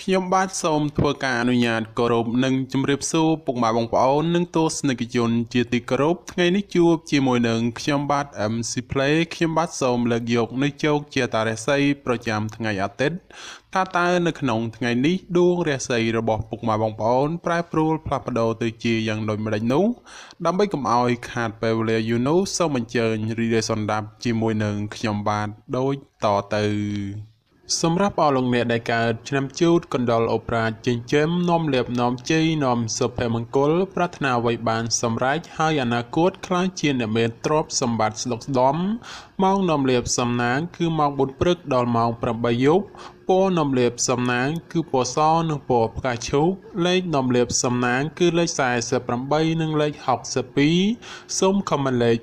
ខ្ញុំបាទសូមធ្វើការអនុញ្ញាតគោរពនិងជម្រាបសួរពុកម៉ែបងប្អូននិងទស្សនិកជនជាទីគោរពថ្ងៃនេះជួបជាមួយនឹងខ្ញុំបាទ MC Play ខ្ញុំបាទសូមលើកយកនៅជោគជាតារាសីប្រចាំថ្ងៃអាទិត្យថាតើនៅក្នុងថ្ងៃនេះដួងរាសីរបស់ពុកម៉ែបងប្អូនប្រែប្រួលផ្លាស់ប្ដូរទៅជាយ៉ាងដូចម្ដេចនោះដើម្បីកុំឲ្យខាតពេលវេលាយូរនោះសូមអញ្ជើញរីករាយសន្តាប់ជាមួយនឹងខ្ញុំបាទដូចតទៅសម្រាប់អស់លោកអ្នកដែលកើតឆ្នាំជូតកណ្ដុរអូប្រាចិញ្ចឹមនាំលៀបនាំជ័យនាំសុភមង្គលប្រាថ្នាអ្វីបានសម្រេចហើយអនាគតខ្លាចជាអ្នកមានទ្រព្យសម្បត្តិស្ដុកស្ដំម៉ោងនាំលៀបសំណាងគឺម៉ោង4ព្រឹកដល់ម៉ោង8យប់ពណ៌នាំលៀបសំណាងគឺពណ៌សនិងពណ៌ផ្កាឈូកលេខនាំលៀបសំណាងគឺលេខ48និងលេខ62សូមខមមិនលេខ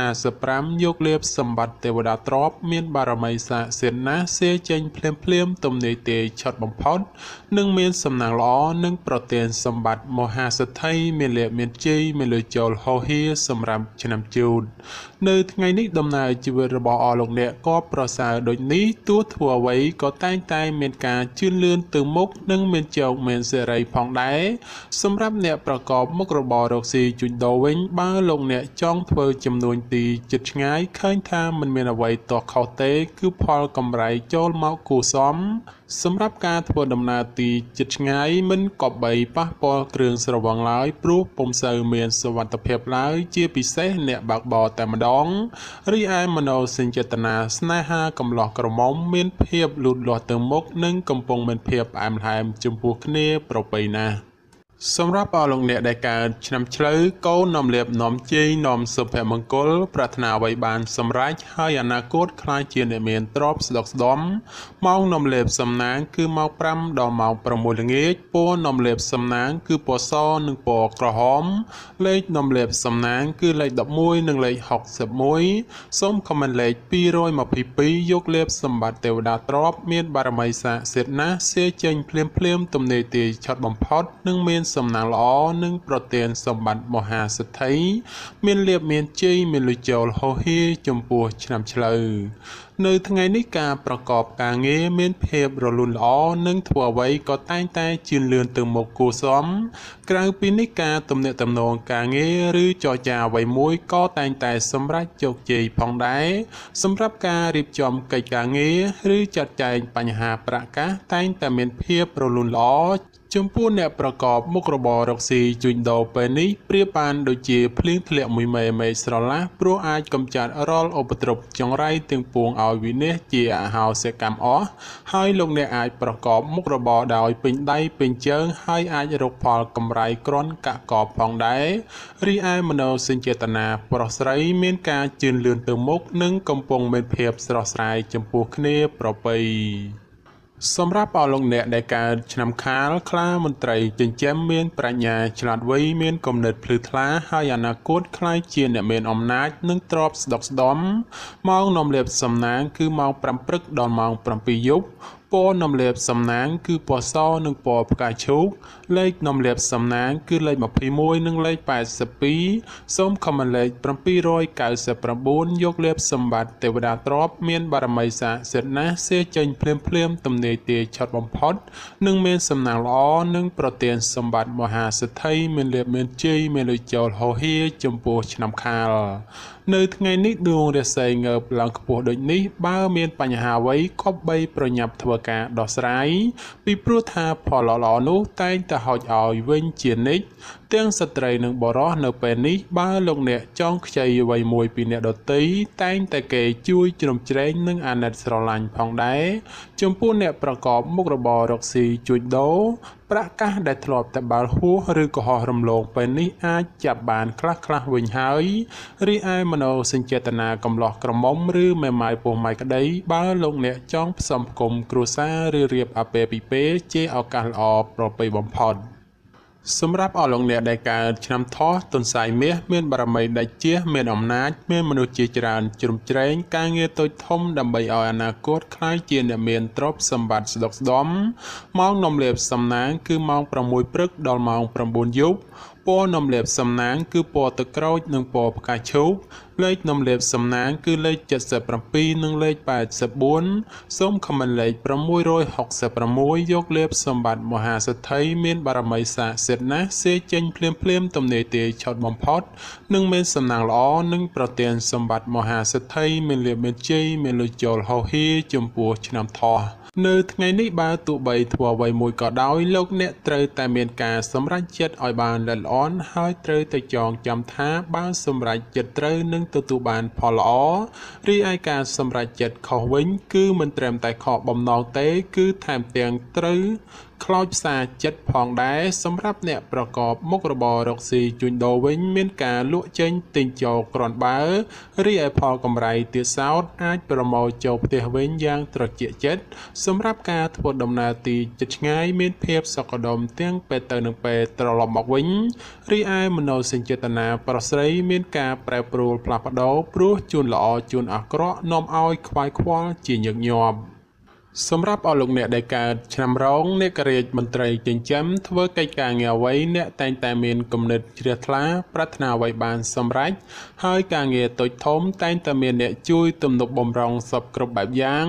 555យកលៀបសម្បត្តិទេវតាទ្រព្យមានបារមីស័ក្តិសិទ្ធិណាស់សេចេញភ្លាមទំនេរទេឆត់បំផុតនិងមានសំណាងល្អនិងប្រទានសម្បត្តិមហាសេដ្ឋីមានលៀបមានជ័យមានលុយចូលហោហៀសម្រាប់ឆ្នាំជូតនៅថ្ងៃនេះដំណើរជីវិតរបស់អស់លោកអ្នកក៏ប្រសើរដូចនេះទោះធ្វើអ្វីក៏តែងតែមានការជឿនលឿនទៅមុខនិងមានជោគមានសេរីផងដែរសម្រាប់អ្នកប្រកបមុខរបររកស៊ីជួញដូរវិញបើលោកអ្នកចង់ធ្វើចំនួនទីចិត្តឆ្ងាយឃើញថាមិនមានអ្វីទាស់ខុសទេគឺផលកម្រៃចូលមកគួរសមសម្រាប់ការធ្វើដំណើរទីចិត្តឆ្ងាយមិនក៏បីប៉ះពាល់គ្រឿងស្រវឹងឡើយព្រោះពុំសូវមានសុវត្ថិភាពឡើយជាពិសេសអ្នកបើកបរតែម្ដងរីឯមនោសញ្ចេតនាស្នេហាកំឡោះក្រមុំមានភាពលូតលាស់ទៅមុខនិងកំពុងមានភាពផ្អែមល្ហែមចំពោះគ្នាប្រពៃណាស់សម្រាប់អស់លោកអ្នកដែលកើតឆ្នាំឆ្លូវកូននាំលៀបនាំជ័យនាំសុភមង្គលប្រាថ្នាអ្វីបានសម្រេចហើយអនាគតខ្លាចជាអ្នកមានទ្រព្យស្ដុកស្ដំម៉ោងនាំលៀបសំណាងគឺម៉ោង5ដល់ម៉ោង6ល្ងាចពណ៌នាំលៀបសំណាងគឺពណ៌សនិងពណ៌ក្រហមលេខនាំលៀបសំណាងគឺលេខ11និងលេខ61សូមខមមិនលេខ222យកលៀបសម្បត្តិទេវតាទ្រព្យមានបារមីស័ក្តិសិទ្ធិណាស់សេចេញភ្លាមទំនេរទីឆត់បំផុតនិងមានសំណាងល្អនិងប្រទានសម្បត្តិមហាសេដ្ឋីមានលៀបមានជ័យមានលុយចូលហោហៀចំពោះឆ្នាំឆ្លូវនៅថ្ងៃនេះការប្រកបការងារមានភាពរលូនល្អនិងធ្វើអ្វីក៏តែងតែជឿនលឿនទៅមុខគួរសមក្រៅពីនេះការទំនាក់ទំនងការងារឬចរចាអ្វីមួយក៏តែងតែសម្រេចជោគជ័យផងដែរសម្រាប់ការរៀបចំកិច្ចការងារឬចាត់ចែងបញ្ហាប្រាក់កាសតែងតែមានភាពរលូនល្អចំពោះអ្នកប្រកបមុខរបររកស៊ីជួញដូរពេលនេះប្រៀបបានដូចជាភ្លៀងធ្លាក់មួយមេឃស្រឡះព្រោះអាចកម្ចាត់រាល់ឧបទ្រពចង្រៃទាំងពួងឲ្យវិនាសជាអហោសកម្មអស់ហើយលោកអ្នកអាចប្រកបមុខរបរដោយពេញដៃពេញជើងហើយអាចរកផលកម្រៃគ្រាន់កាក់កបផងដែររីឯមនោសញ្ចេតនាប្រុសស្រីមានការជឿនលឿនទៅមុខនិងកំពុងមានភាពស្រស់ស្រាយចំពោះគ្នាប្រពៃសម្រាប់អស់លោកអ្នកដែលកើតឆ្នាំខាលខ្លាមន្ត្រីចិញ្ចឹមមានប្រាជ្ញាឆ្លាតវៃមានគំនិតភ្លឺថ្លាហើយអនាគតខ្លាយជាអ្នកមានអំណាចនិងទ្រព្យស្ដុកស្ដំម៉ោងនាំលៀបសំណាងគឺម៉ោង5ព្រឹកដល់ម៉ោង7យប់ពណ៌នាំលៀបសំណាងគឺពណ៌សនិងពណ៌ផ្កាឈូកលេខនាំលៀបសំណាងគឺលេខ21និងលេខ82សូមខមមិនលេខ799យកលៀបសម្បត្តិទេវតាទ្រព្យមានបារមីស័ក្តិសិទ្ធិណាស់សេចេញភ្លាមទំនេរទាឆត់បំផុតនិងមានសំណាងល្អនិងប្រទានសម្បត្តិមហាសេដ្ឋីមានលៀបមានជ័យមានលុយចូលហោហៀចំពោះឆ្នាំខាលនៅថ្ងៃនេះដួងរាសីងើបឡើងខ្ពស់ដូចនេះបើមានបញ្ហាអ្វីក៏បីប្រញាប់ធ្វើការដោះស្រាយពីព្រោះថាផលល្អនោះតែងតែហុចឲ្យវិញជានិច្ចទាំងស្ត្រីនិងបុរសនៅពេលនេះបើលោកអ្នកចង់ខ្ចីអ្វីមួយពីអ្នកដទៃតែងតែគេជួយជ្រោមជ្រែងនិងអាណិតស្រឡាញ់ផងដែរចំពោះអ្នកប្រកបមុខរបររកស៊ីជួញដូរប្រាក់កាសដែលធ្លាប់តែបាល់ហួសឬក៏ហោះរំលងពេលនេះអាចចាប់បានខ្លះវិញហើយរីឯមនោសញ្ចេតនាកំឡោះក្រមុំឬមេម៉ាយពោះម៉ាយក្តីបើលោកអ្នកចង់ផ្សំផ្គុំគ្រួសារឬរៀបអាពាហ៍ពិពាហ៍ជាឱកាសល្អប្រពៃបំផុតសម្រាប់អស់លោកអ្នកដែលកើតឆ្នាំថោះទុនសាយមាសមានបារមីដាច់ជះមានអំណាចមានមនុស្សជាច្រើនជ្រោមជ្រែងការងារតូចធំដើម្បីឲ្យអនាគតខ្លាយជាអ្នកមានទ្រព្យសម្បត្តិស្ដុកស្ដំម៉ោងនាំលៀបសំណាងគឺម៉ោង6ព្រឹកដល់ម៉ោង9យប់ព ពណ៌នំលាបសំណាងគឺពណ៌ទឹកក្រូចនិងពណ៌ផ្កាឈូកលេខនំលាបសំណាងគឺលេខ77និងលេខ84សូមខមមិនលេខ666យកលាបសម្បត្តិមហាសិទ្ធិមានបារមីស័ក្តិសិទ្ធិណាស់សេចេញភ្លាមទំនេរទាយឆត់បំផុតនិងមានសំណាងល្អនិងប្រទានសម្បត្តិមហាសិទ្ធិមានលាបមានជ័យមានលុយចូលហោហៀចំពោះឆ្នាំថោះនៅថ្ងៃនេះបើទោះបីធ្វើអ្វីមួយក៏ដោយលោកអ្នកត្រូវតែមានការសម្រេចចិត្តឲ្យបានល្អិតល្អន់ហើយត្រូវតែចងចាំថាបើសម្រេចចិត្តត្រូវនឹងទទួលបានផលល្អរីឯការសម្រេចចិត្តខុសវិញគឺមិនត្រឹមតែខកបំណងទេគឺថែមទាំងត្រូវខ្លោចផ្សាចិត្តផងដែរសម្រាប់អ្នកប្រកបមុខរបររកស៊ីជួញដូរវិញមានការលក់ចេញទិញចូលគ្រាន់បើរីឯផលកម្រៃទៀតសោតអាចប្រមូលចូលផ្ទះវិញយ៉ាងត្រជាក់ចិត្តសម្រាប់ការធ្វើដំណើរទីជិតឆ្ងាយមានភាពសុខដុមទាំងពេលទៅនិងពេលត្រឡប់មកវិញរីឯមនោសញ្ចេតនាប្រស្រីមានការប្រែប្រួលផ្លាស់ប្ដូរព្រោះជួនល្អជួនអាក្រក់នាំឲ្យខ្វាយខ្វល់ជាញឹកញាប់សម្រាប់អស់លោកអ្នកដែលកើតឆ្នាំរោងអ្នកករាជមន្ត្រីចិញ្ចឹមធ្វើកិច្ចការងារអ្វីអ្នកតែងតែមានគំនិតជ្រះថ្លាប្រាថ្នាអ្វីបានសម្រេចហើយការងារតូចធំតែងតែមានអ្នកជួយទំនុកបំរុងសពគ្រប់បែបយ៉ាង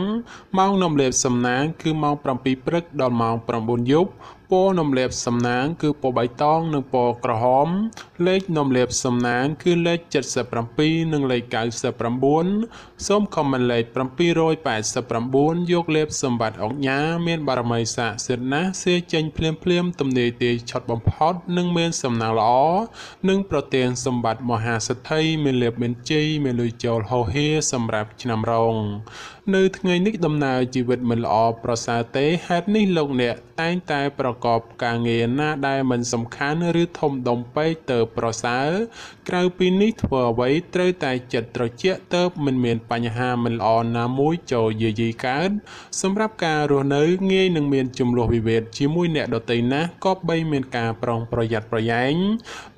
ម៉ោងនំលាបសំណាងគឺម៉ោង7ព្រឹកដល់ម៉ោង9យប់ពណ៌នំលាបសំណាងគឺពណ៌បៃតងនិងពណ៌ក្រហមលេខនំលាបសំណាងគឺលេខ77និងលេខ99សូមខមមិនលេខ789យកលេបសម្បត្តិអង្គញាមានបារមីស័ក្តិសិទ្ធិណាស់សេចេញភ្លាមទំនេរទាយឆត់បំផុតនិងមានសំណាងល្អនិងប្រទានសម្បត្តិមហាសិទ្ធិមានលេបមានជ័យមានលុយចូលហោហៀសម្រាប់ឆ្នាំរោងនៅថ្ងៃនេះដំណើរជីវិតមិនល្អប្រសើរទេហេតុនេះលោកអ្នកតែងតែប្រកបការងារណាដែលមិនសំខាន់ឬធំដុំពេកទៅប្រសើរក្រៅពីនេះធ្វើអ្វីត្រូវតែចិត្តត្រជាក់ទៅមិនមានបញ្ហាមិនល្អណាមួយចូលយាយីកើតសម្រាប់ការរស់នៅងាយនឹងមានជម្លោះវិវាទជាមួយអ្នកដទៃណាស់ក៏បីមានការប្រុងប្រយ័ត្នប្រយែង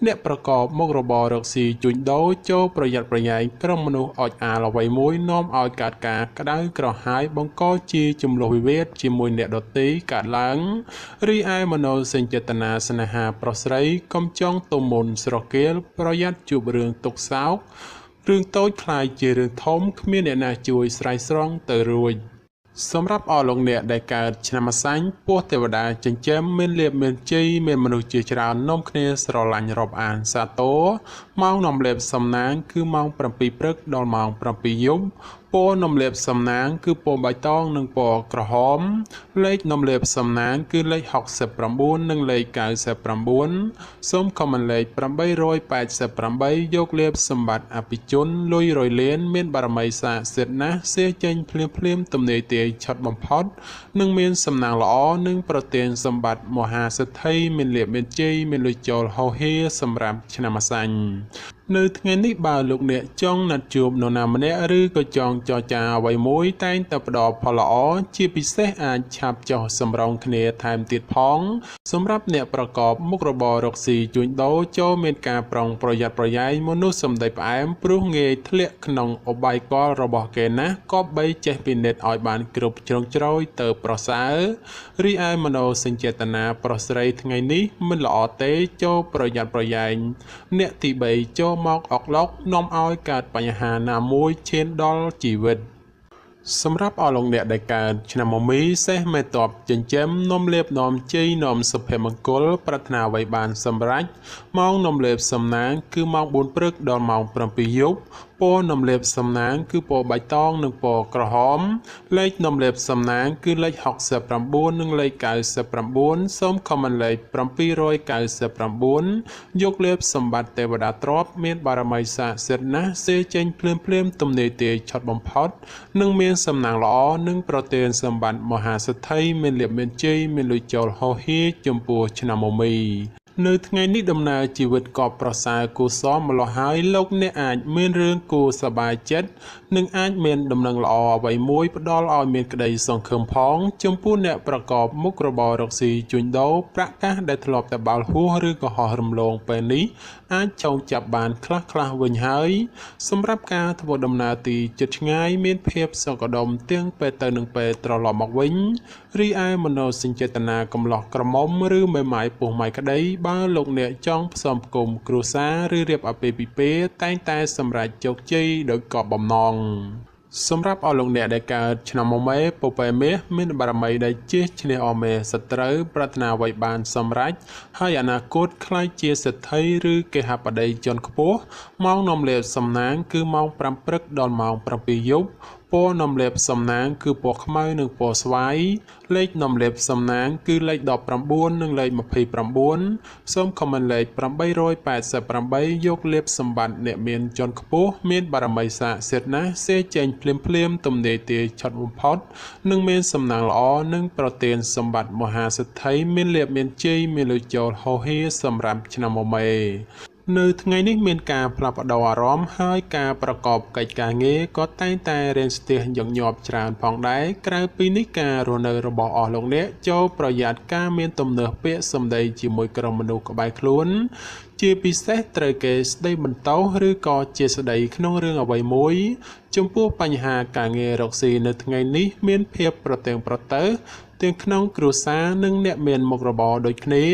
អ្នកប្រកបមុខរបររកស៊ីជួញដូរចូលប្រយ័ត្នប្រយែងក្រុមមនុស្សអុចអាលអ្វីមួយនាំឲ្យកើតការក្តៅក្រហាយបង្កជាជម្លោះវិវាទជាមួយអ្នកដទៃកើតឡើងរីឯមនោសញ្ចេតនាស្នេហាប្រុសស្រីកុំចង់ទុំមុនស្រគាលប្រយ័ត្នជួបរឿងទុក្ខសោករឿងតូចខ្លាយជារឿងធំគ្មានអ្នកណាជួយស្រ័យស្រង់ទៅរួចសម្រាប់អស់លោកអ្នកដែលកើតឆ្នាំម្សាញ់ពស់ទេវតាចិញ្ចឹមមានលៀបមានជ័យមានមនុស្សជាច្រើននាំគ្នាស្រឡាញ់រាប់អានសាទរម៉ោងនំលាបសំណាងគឺម៉ោង7ព្រឹកដល់ម៉ោង7យប់ពណ៌នំលាបសំណាងគឺពណ៌បៃតងនិងពណ៌ក្រហមលេខនំលាបសំណាងគឺលេខ69និងលេខ99សូមខមមិនលេខ888យកលាបសម្បត្តិអភិជនលុយរយលានមានបារមីស័ក្តិសិទ្ធិណាស់សេចេញភ្លាមទំនេរទាយឆត់បំផុតនិងមានសំណាងល្អនិងប្រទានសម្បត្តិមហាសិទ្ធិមានលាបមានជ័យមានលុយចូលហោហៀសម្រាប់ឆ្នាំម្សាញ់នៅថ្ងៃនេះបើលោកអ្នកចង់ណាត់ជួបនរណាម្នាក់ឬក៏ចង់ចរចាអ្វីមួយតែងតែផ្ដល់ផលល្អជាពិសេសអាចឆាប់ចោះសម្រងគ្នាថែមទៀតផងសម្រាប់អ្នកប្រកបមុខរបររកស៊ីជួញដូរចូលមានការប្រុងប្រយ័ត្នប្រយែងមនុស្សសម្ដីផ្អែមព្រោះងាយធ្លាក់ក្នុងអបាយកលរបស់គេណាស់ក៏បីចេះពិនិត្យឲ្យបានគ្រប់ជ្រុងជ្រោយទៅប្រសើររីឯមនោសញ្ចេតនាប្រុសស្រីថ្ងៃនេះមិនល្អទេចូលប្រយ័ត្នប្រយែងអ្នកទី3ចូលមកអុកឡុកនាំឲ្យកើតបញ្ហាណាមួយឈានដល់ជីវិតសម្រាប់អស់លោកអ្នកដែលកើតឆ្នាំមមីសេះមេតបចិញ្ចឹមនំលាបនាំជ័យនាំសុភមង្គលប្រាថ្នាអ្វីបានសម្រេចម៉ោងនំលាបសំណាងគឺម៉ោង4ព្រឹកដល់ម៉ោង7យប់ពណ៌នំលាបសំណាងគឺពណ៌បៃតងនិងពណ៌ក្រហមលេខនំលាបសំណាងគឺលេខ69និងលេខ99សូមខមមិនលេខ799យកលាបសម្បត្តិទេវតាទ្រព្យមានបារមីស័ក្តិសិទ្ធិណាស់សេចេញភ្លាមទំនេរទាយឆត់បំផុតនិងមានសំណាងល្អនិងប្រទានសម្បត្តិមហាសិទ្ធិមានលាបមានជ័យមានលុយចូលហោហៀចំពោះឆ្នាំមមីនៅថ្ងៃនេះដំណើរជីវិតក៏ប្រសើរគួរសមម្ល៉េះហើយលោកអ្នកអាចមានរឿងគួរសប្បាយចិត្តនិងអាចមានដំណឹងល្អអ្វីមួយផ្ដល់ឲ្យមានក្តីសង្ឃឹមផងចំពោះអ្នកប្រកបមុខរបររកស៊ីជួញដូរប្រាក់កាសដែលធ្លាប់តែបាល់ហួសឬក៏ហោះរំលងពេលនេះអាចចងចាប់បានខ្លះវិញហើយសម្រាប់ការធ្វើដំណើរទីជិតឆ្ងាយមានភាពសុខដុមទាំងពេលទៅនិងពេលត្រឡប់មកវិញរីឯមនោសញ្ចេតនាកំឡោះក្រមុំឬមេម៉ាយពោះម៉ាយក្តី បើលោកអ្នកចង់ផ្សំផ្គុំគ្រួសារឬរៀបអាពាហ៍ពិពាហ៍តែងតែសម្រេចជោគជ័យដោយគោលបំណងសម្រាប់អស់លោកអ្នកដែលកើតឆ្នាំមុំមេពពែមាសមានបារមីដែលជះឈ្នះអមេសត្រូវប្រាថ្នាអ្វីបានសម្រេចហើយអនាគតខ្លាយជាសេដ្ឋីឬគេហបតីជាន់ខ្ពស់ម៉ោងនាំលេខសំណាងគឺម៉ោង5ព្រឹកដល់ម៉ោង7យប់ពណ៌នាំលេខសំណាងគឺពណ៌ខ្មៅនិងពណ៌ស្វាយលេខនាំលេខសំណាងគឺលេខ19និងលេខ29សូមខមមិនលេខ888យកលេខសម្បត្តិអ្នកមានជាន់ខ្ពស់មានបារមីស័ក្តិសិទ្ធិណាស់សេចេញភ្លាមទំនេរទាឆាត់បំផុតនិងមានសំណាងល្អនិងប្រទានសម្បត្តិមហាសិទ្ធិមានលៀបមានជ័យមានលុយចូលហោហៀសម្រាប់ឆ្នាំមមេនៅថ្ងៃនេះមានការផ្លាស់ប្ដូរអារម្មណ៍ហើយការប្រកបកិច្ចការងារក៏តែងតែរៀនស្ទះញឹកញាប់ច្រើនផងដែរក្រៅពីនេះការរស់នៅរបស់អស់លោកអ្នកចូលប្រយ័ត្នការមានទំនាស់ពាក្យសម្ដីជាមួយក្រុមមនុស្សក្បែរខ្លួនជាពិសេសត្រូវគេស្ដីបន្តោសឬក៏ជាស្ដីក្នុងរឿងអ្វីមួយចំពោះបញ្ហាការងាររកស៊ីនៅថ្ងៃនេះមានភាពប្រទែងប្រទើសទាំងក្នុងគ្រួសារនិងអ្នកមានមុខរបរដូចគ្នា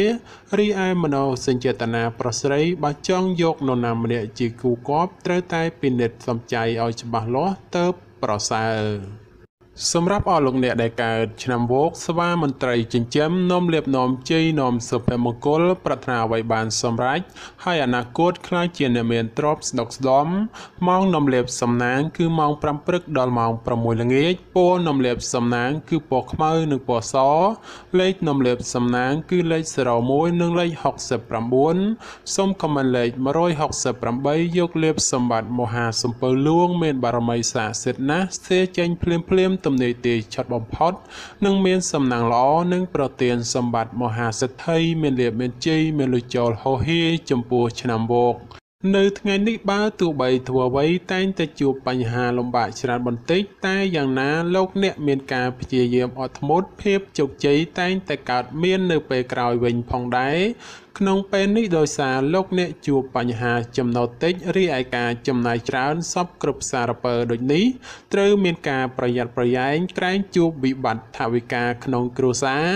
រីឯមនោសញ្ចេតនាប្រុសស្រីបើចង់យកនរណាម្នាក់ជាគូគប់ត្រូវតែពិនិត្យសំចៃឲ្យច្បាស់លាស់ទើបប្រសើរសម្រាប់អស់លោកអ្នកដែលកើតឆ្នាំវោកស្វាមន្ត្រីចិញ្ចឹមនាំលៀបនាំជ័យនាំសុភមង្គលប្រាថ្នាអ្វីបានសម្រេចហើយអនាគតខ្លាចជាអ្នកមានទ្រព្យស្ដុកស្ដំម៉ោងនាំលៀបសំណាងគឺម៉ោង5ព្រឹកដល់ម៉ោង6ល្ងាចពណ៌នាំលៀបសំណាងគឺពណ៌ខ្មៅនិងពណ៌សលេខនាំលៀបសំណាងគឺលេខ01និងលេខ69សូមខមមិនលេខ168យកលៀបសម្បត្តិមហាសំពៅលួងមានបារមីស័ក្តិសិទ្ធិណាស់សេចេញភ្លាមទំនេរទាឆាត់បំផុតនិងមានសំណាងល្អនិងប្រទានសម្បត្តិមហាសិទ្ធិមានលៀបមានជ័យមានលុយចូលហោហៀចំពោះឆ្នាំវោកនៅថ្ងៃនេះបើទោះបីធ្វើអ្វីតែងតែជួបបញ្ហាលំបាកច្រើនបន្តិចតែយ៉ាងណាលោកអ្នកមានការព្យាយាមអត់ធ្មត់ភាពជោគជ័យតែងតែកើតមាននៅពេលក្រោយវិញផងដែរក្នុងពេលនេះដោយសារលោកអ្នកជួបបញ្ហាចំណូលតិចរីឯការចំណាយច្រើនសពគ្រប់សារពើដូចនេះត្រូវមានការប្រយ័ត្នប្រយែងក្រែងជួបវិបត្តិថវិកាក្នុងគ្រួសារ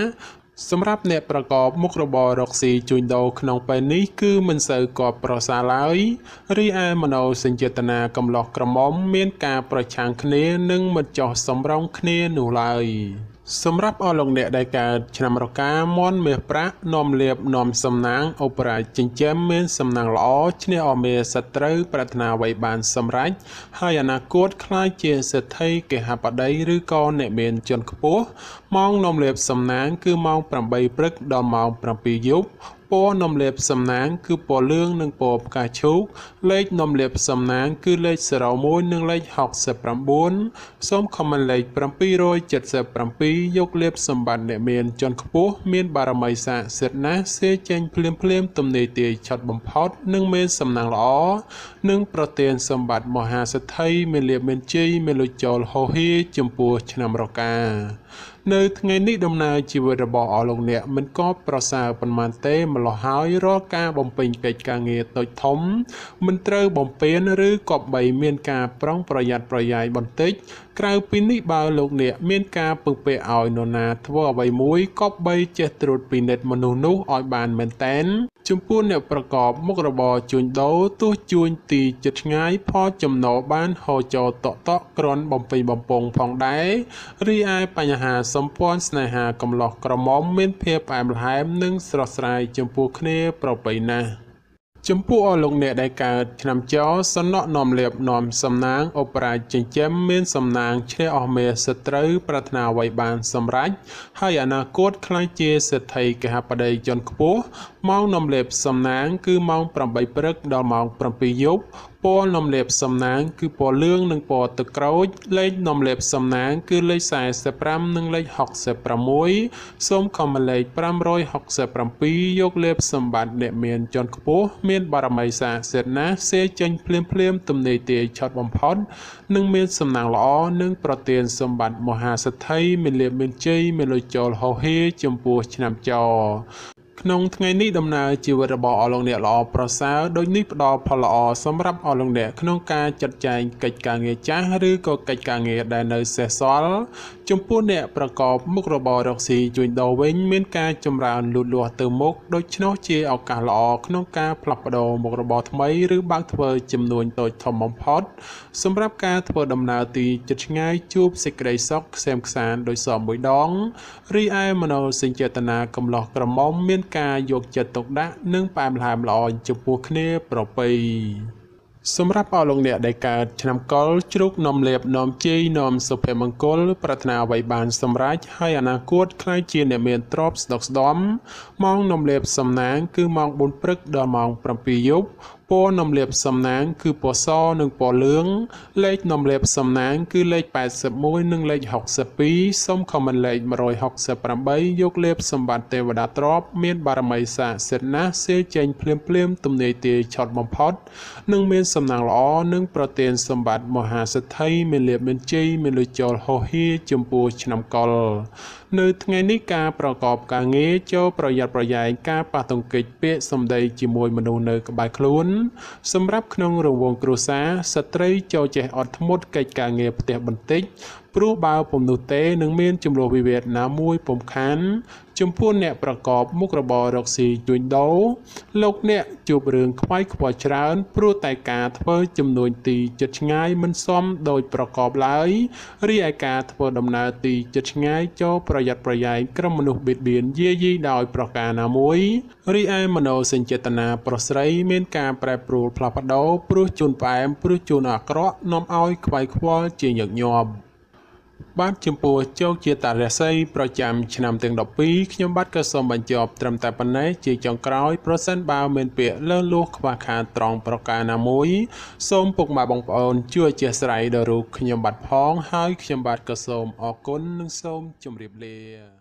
សម្រាប់អ្នកប្រកបមុខរបររកស៊ីជួញដូរក្នុងពេលនេះគឺមិនសូវគប្ប្រសើរឡើយរីឯមនោសញ្ចេតនាកំឡោះក្រមុំមានការប្រឆាំងគ្នានិងមិនចោះសម្រងគ្នានោះឡើយសម្រាប់អស់លោកអ្នកដែលកើតឆ្នាំរកាមន់មាសប្រាក់នាំលៀបនាំសំណាងអូបរ៉ាចិញ្ចឹមមានសំណាងល្អឈ្នះអមេសត្រូវប្រាថ្នាអ្វីបានសម្រេចហើយអនាគតខ្លាចជាសេដ្ឋីគេហបតីឬក៏អ្នកមានជាន់ខ្ពស់ម៉ោងនាំលៀបសំណាងគឺម៉ោង8ព្រឹកដល់ម៉ោង7យប់ពណ៌នាំលេបសំណាងគឺពណ៌លឿងនិងពណ៌ផ្កាឈូកលេខនាំលេបសំណាងគឺលេខ01និងលេខ69សូមខមមិនលេខ777យកលេបសម្បត្តិអ្នកមានជាន់ខ្ពស់មានបារមីស័ក្តិសិទ្ធិណាស់សេចេញភ្លាមទំនេរទាឆាត់បំផុតនិងមានសំណាងល្អនិងប្រទានសម្បត្តិមហាសិទ្ធិមានលៀបមានជ័យមានលុយចូលហោហៀចំពោះឆ្នាំរកានៅថ្ងៃនេះដំណើរជីវិតរបស់អស់លោកអ្នកមិនក៏ប្រសើរប៉ុន្មានទេម្ល៉េះហើយរាល់ការបំពេញកិច្ចការងារតូចធំមិនត្រូវបំពេញឬក៏បីមានការប្រុងប្រយ័ត្នប្រយែងបន្តិចក្រៅពីនេះបើលោកអ្នកមានការពឹងពាក់ឲ្យនរណាធ្វើអ្វីមួយក៏បីចេះត្រួតពិនិត្យមនុស្សនោះឲ្យបានមែនតែនចំពោះអ្នកប្រកបមុខរបរជួញដូរទោះជួញទីជិតឆ្ងាយផលចំណូលបានហូរចូលតក់គ្រាន់បំពេញបំពងផងដែររីឯបញ្ហាសម្ព័ន្ធស្នេហាកំឡោះក្រមុំមានភាពផ្អែមល្ហែមនិងស្រស់ស្រាយចំពោះគ្នាប្រពៃណាស់ចំពោះអស់លោកអ្នកដែលកើតឆ្នាំចសំណក់នាំលៀបនាំសំណាងអូបរ៉ាចិញ្ចឹមមានសំណាងឈ្នះអស់មេសត្រូវប្រាថ្នាអ្វីបានសម្រេចហើយអនាគតខ្លាចជាសេដ្ឋីកហបតីជាន់ខ្ពស់ម៉ោងនាំលៀបសំណាងគឺម៉ោង8ព្រឹកដល់ម៉ោង7យប់ពណ៌នាំលេបសំណាងគឺពណ៌លឿងនិងពណ៌ទឹកក្រូចលេខនាំលេបសំណាងគឺលេខ45និងលេខ66សូមខមលេខ567យកលេបសម្បត្តិអ្នកមានជាន់ខ្ពស់មានបារមីស័ក្តិសិទ្ធិណាស់សេចេញភ្លាមទំនេរទាឆាត់បំផុតនិងមានសំណាងល្អនិងប្រទានសម្បត្តិមហាសិទ្ធិមានលៀបមានជ័យមានលុយចូលហោហៀចំពោះឆ្នាំច ក្នុងថ្ងៃនេះដំណើរជីវិតរបស់អស់លោកអ្នកល្អប្រសើរដូចនេះផ្ដល់ផលល្អសម្រាប់អស់លោកអ្នកក្នុងការចាត់ចែងកិច្ចការងារចាស់ឬក៏កិច្ចការងារដែលនៅសេសសល់ចំពោះអ្នកប្រកបមុខរបររកស៊ីជួញដូរវិញមានការចម្រើនលូតលាស់ទៅមុខដូច្នោះជាឱកាសល្អក្នុងការផ្លាស់ប្ដូរមុខរបរថ្មីឬបើកធ្វើចំនួនតូចធំបំផុតសម្រាប់ការធ្វើដំណើរទីជិតឆ្ងាយជួបសេចក្តីសុខក្សេមក្សាន្តដោយសមមួយដងរីឯមនោសញ្ចេតនាកំឡោះក្រមុំមានការយកចិត្តទុកដាក់និងផ្អែមល្ហែមល្អចំពោះគ្នាប្រពៃសម្រាប់អស់លោកអ្នកដែលកើតឆ្នាំកុរជ្រូកនាំលាភនាំជ័យនាំសុភមង្គលប្រាថ្នាអ្វីបានសម្រេចហើយអនាគតខ្លាចជាអ្នកមានទ្រព្យស្ដុកស្ដម្ភម៉ោងនាំលាភសំណាងគឺម៉ោង4ព្រឹកដល់ម៉ោង7យប់ពណ៌នាំលាភសំណាងគឺពណ៌សនិងពណ៌លឿងលេខនាំលាភសំណាងគឺលេខ81និងលេខ62សូមខមមិនលេខ168យកលេខសម្បត្តិទេវតាទ្រព្យមានបារមីស័ក្តិសិទ្ធិណាស់សេចេញភ្លាមទំនាយទាយឆត់បំផុតនិងមានសំណាងល្អនិងប្រទានសម្បត្តិមហាសិទ្ធិមានលាភមានជ័យមានលុយចូលហោហៀចំពោះឆ្នាំកុរនៅថ្ងៃនេះការប្រកបការងារចូលប្រយ័ត្នប្រយែងការប៉ះទង្គិចពាក្យសម្ដីជាមួយមនុស្សនៅក្បែរខ្លួនសម្រាប់ក្នុងរង្វង់គ្រួសារស្ត្រីចូលចេះអត់ធ្មត់កិច្ចការងារផ្ទះបន្តិចព្រោះបើពុំនោះទេនឹងមានចំនួនវិវាទណាមួយពុំខានចំពោះអ្នកប្រកបមុខរបររកស៊ីជួញដូរលោកអ្នកជួបរឿងខ្វាយខ្វល់ច្រើនព្រោះតែការធ្វើចំនួនទីជិតឆ្ងាយមិនសមដោយប្រកបឡើយរីឯការធ្វើដំណើរទីជិតឆ្ងាយចូលប្រយ័ត្នប្រយែងក្រុមមនុស្សបៀតបៀនយាយីដោយប្រការណាមួយរីឯមនោសញ្ចេតនាប្រុសស្រីមានការប្រែប្រួលផ្លាស់ប្ដូរព្រោះជូនផ្អែមព្រោះជូនអាក្រក់នាំឲ្យខ្វាយខ្វល់ជាញឹកញាប់បាទចំពោះជោគជាតារាសីប្រចាំឆ្នាំទាំង12ខ្ញុំបាទក៏សូមបញ្ចប់ត្រឹមតែប៉ុណ្ណេះជាចុងក្រោយប្រសិនបើមានពាក្យលើសលួសខ្វះខាតត្រង់ប្រការណាមួយសូមពុកម៉ែបងប្អូនជួយអធ្យាស្រ័យដល់រូបខ្ញុំបាទផងហើយខ្ញុំបាទក៏សូមអរគុណនិងសូមជម្រាបលា